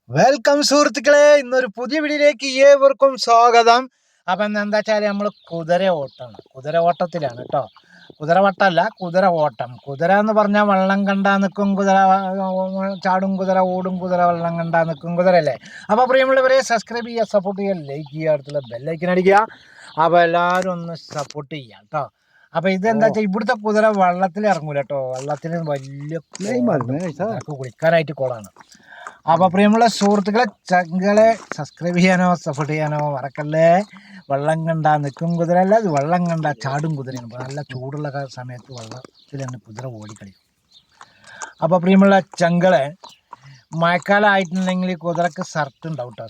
Welcome സുഹൃത്തുക്കളെ, ഇന്നൊരു പുതിയ വീഡിയോയിലേക്ക് ഏവർക്കും സ്വാഗതം. അപ്പം എന്താ വെച്ചാൽ നമ്മൾ കുതിര ഓട്ടമാണ്, കുതിര ഓട്ടത്തിലാണ് കേട്ടോ. കുതിരവട്ടമല്ല, കുതിര ഓട്ടം. കുതിര എന്ന് പറഞ്ഞാൽ വെള്ളം കണ്ടാൽ നിൽക്കും കുതിര, ചാടും കുതിര, ഓടും കുതിര, വെള്ളം കണ്ടാൽ നിൽക്കും കുതിര അല്ലേ. അപ്പോൾ പ്രിയമുള്ളവരെ, സബ്സ്ക്രൈബ് ചെയ്യുക, സപ്പോർട്ട് ചെയ്യുക, ലൈക്ക് ചെയ്യുക, അടുത്തുള്ള ബെല്ലൈക്കൻ അടിക്കുക. അപ്പോൾ എല്ലാവരും ഒന്ന് സപ്പോർട്ട് ചെയ്യുക കേട്ടോ. അപ്പോൾ ഇതെന്താ വെച്ചാൽ ഇവിടുത്തെ കുതിര വെള്ളത്തിൽ ഇറങ്ങൂല കേട്ടോ. വെള്ളത്തിൽ വലിയ കുളിക്കാനായിട്ട് കുളമാണ്. അപ്പോൾ പ്രിയമുള്ള സുഹൃത്തുക്കളെ, ചങ്ങളെ സബ്സ്ക്രൈബ് ചെയ്യാനോ സപ്പോർട്ട് ചെയ്യാനോ മറക്കല്ലേ. വെള്ളം കണ്ടാ നിൽക്കും കുതിര അല്ല, അത് വെള്ളം കണ്ടാ ചാടും കുതിരയാണ്. നല്ല ചൂടുള്ള സമയത്ത് വെള്ളത്തിൽ തന്നെ കുതിര ഓടിക്കളിക്കും. അപ്പോൾ പ്രിയമുള്ള ചങ്ങളെ, മഴക്കാലം ആയിട്ടുണ്ടെങ്കിൽ കുതിരക്ക് ഷർട്ട് ഉണ്ടാവും കേട്ടോ.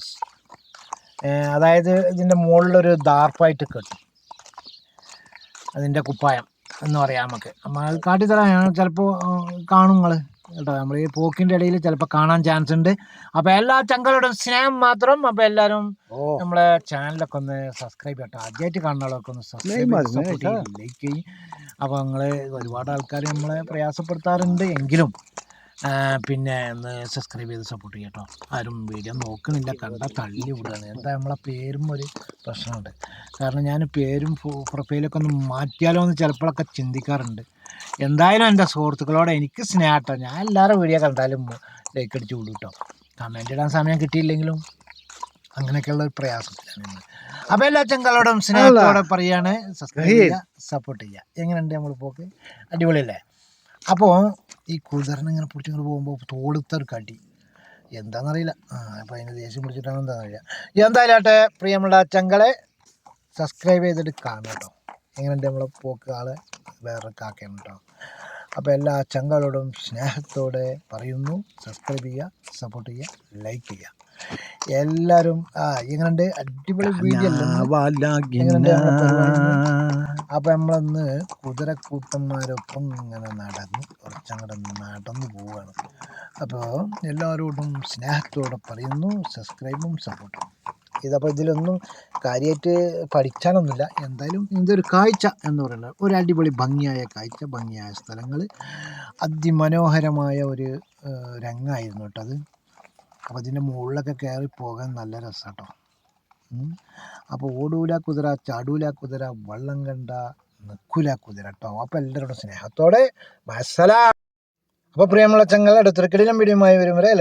അതായത് ഇതിൻ്റെ മുകളിലൊരു ദാർപ്പായിട്ട് കെട്ടും, അതിൻ്റെ കുപ്പായം എന്ന് പറയാം. നമ്മൾ കാട്ടിത്തരാൻ ചിലപ്പോൾ കാണും നിങ്ങൾ കേട്ടോ. നമ്മൾ ഈ പോക്കിൻ്റെ ഇടയിൽ ചിലപ്പോൾ കാണാൻ ചാൻസ് ഉണ്ട്. അപ്പോൾ എല്ലാ ചങ്കളുടെയും സ്നേഹം മാത്രം. അപ്പോൾ എല്ലാവരും നമ്മളെ ചാനലൊക്കെ ഒന്ന് സബ്സ്ക്രൈബ് ചെയ്യട്ടോ. ആദ്യമായിട്ട് കാണുന്നവരൊക്കെ ഒന്ന് സബ്സ്ക്രൈബ് ലൈക്ക് ചെയ്യും. അപ്പോൾ നിങ്ങൾ ഒരുപാട് ആൾക്കാർ നമ്മളെ പ്രയാസപ്പെടുത്താറുണ്ട് എങ്കിലും പിന്നെ ഒന്ന് സബ്സ്ക്രൈബ് ചെയ്ത് സപ്പോർട്ട് ചെയ്യട്ടോ. ആരും വീഡിയോ നോക്കണില്ല, കണ്ടാൽ തള്ളി വിടുകയാണ്. എന്താ നമ്മളെ പേരും ഒരു പ്രശ്നമുണ്ട്. കാരണം ഞാൻ പേരും പ്രൊഫൈലൊക്കെ ഒന്ന് മാറ്റിയാലോ എന്ന് ചിലപ്പോഴൊക്കെ ചിന്തിക്കാറുണ്ട്. എന്തായാലും എൻ്റെ സുഹൃത്തുക്കളോട് എനിക്ക് സ്നേഹട്ടോ. ഞാൻ എല്ലാവരും വീഡിയോ കണ്ടാലും ലൈക്ക് അടിച്ച് വിടും കേട്ടോ. കമൻറ്റ് ഇടാൻ സമയം കിട്ടിയില്ലെങ്കിലും അങ്ങനെയൊക്കെയുള്ള ഒരു പ്രയാസത്തിലാണ്. അപ്പോൾ എല്ലാ ചങ്കളോടും സ്നേഹത്തോടെ പറയാണ്, സബ്സ്ക്രൈബ് ചെയ്യുക, സപ്പോർട്ട് ചെയ്യുക. എങ്ങനെയുണ്ട് നമ്മൾ പോക്ക്? അടിപൊളിയല്ലേ? അപ്പോൾ ഈ കുതിരനെ ഇങ്ങനെ പിടിച്ചിങ്ങോട്ട് പോകുമ്പോൾ തോടുത്തൊരു കടി എന്താണെന്നറിയില്ല. അപ്പോൾ അതിന് ദേഷ്യം പിടിച്ചിട്ടാണ് എന്താണെന്നറിയില്ല. എന്തായാലും ആട്ടെ, പ്രിയമുള്ള ചങ്കളെ സബ്സ്ക്രൈബ് ചെയ്തിട്ട് കാണാം കേട്ടോ. എങ്ങനെയുണ്ട് നമ്മളെ പോക്ക്? ആളെ വേറെ കാക്കയാണ് കേട്ടോ. അപ്പോൾ എല്ലാ ചങ്കളോടും സ്നേഹത്തോടെ പറയുന്നു, സബ്സ്ക്രൈബ് ചെയ്യുക, സപ്പോർട്ട് ചെയ്യുക, ലൈക്ക് ചെയ്യുക. എല്ലാവരും എങ്ങനെയുണ്ട്? അടിപൊളി വീഡിയോ അല്ലേ? അപ്പോൾ നമ്മളൊന്ന് കുതിരക്കൂട്ടന്മാരൊപ്പം ഇങ്ങനെ കുറച്ചങ്ങോട്ട് നടന്നു പോവുകയാണ്. അപ്പോൾ എല്ലാവരോടും സ്നേഹത്തോടെ പറയുന്നു, സബ്സ്ക്രൈബും സപ്പോർട്ടും. ഇതപ്പോൾ ഇതിലൊന്നും കാര്യമായിട്ട് പഠിച്ചാലൊന്നുമില്ല. എന്തായാലും ഇതൊരു കാഴ്ച എന്ന് പറയുന്നത് ഒരു അടിപൊളി ഭംഗിയായ കാഴ്ച, ഭംഗിയായ സ്ഥലങ്ങൾ, അതിമനോഹരമായ ഒരു രംഗമായിരുന്നു കേട്ടോ അത്. അപ്പോൾ ഇതിൻ്റെ മുകളിലൊക്കെ കയറി പോകാൻ നല്ല രസം കേട്ടോ. അപ്പോൾ ഓടൂല കുതിര, ചാടൂല കുതിര, വള്ളം കണ്ട നിൽക്കൂല കുതിര കേട്ടോ. അപ്പോൾ എല്ലാവരോടും സ്നേഹത്തോടെ മസല. അപ്പോൾ പ്രിയമുള്ള ചങ്ങൾ അടുത്തൊരു കിടിലം വീഡിയോയുമായി വരും വരെ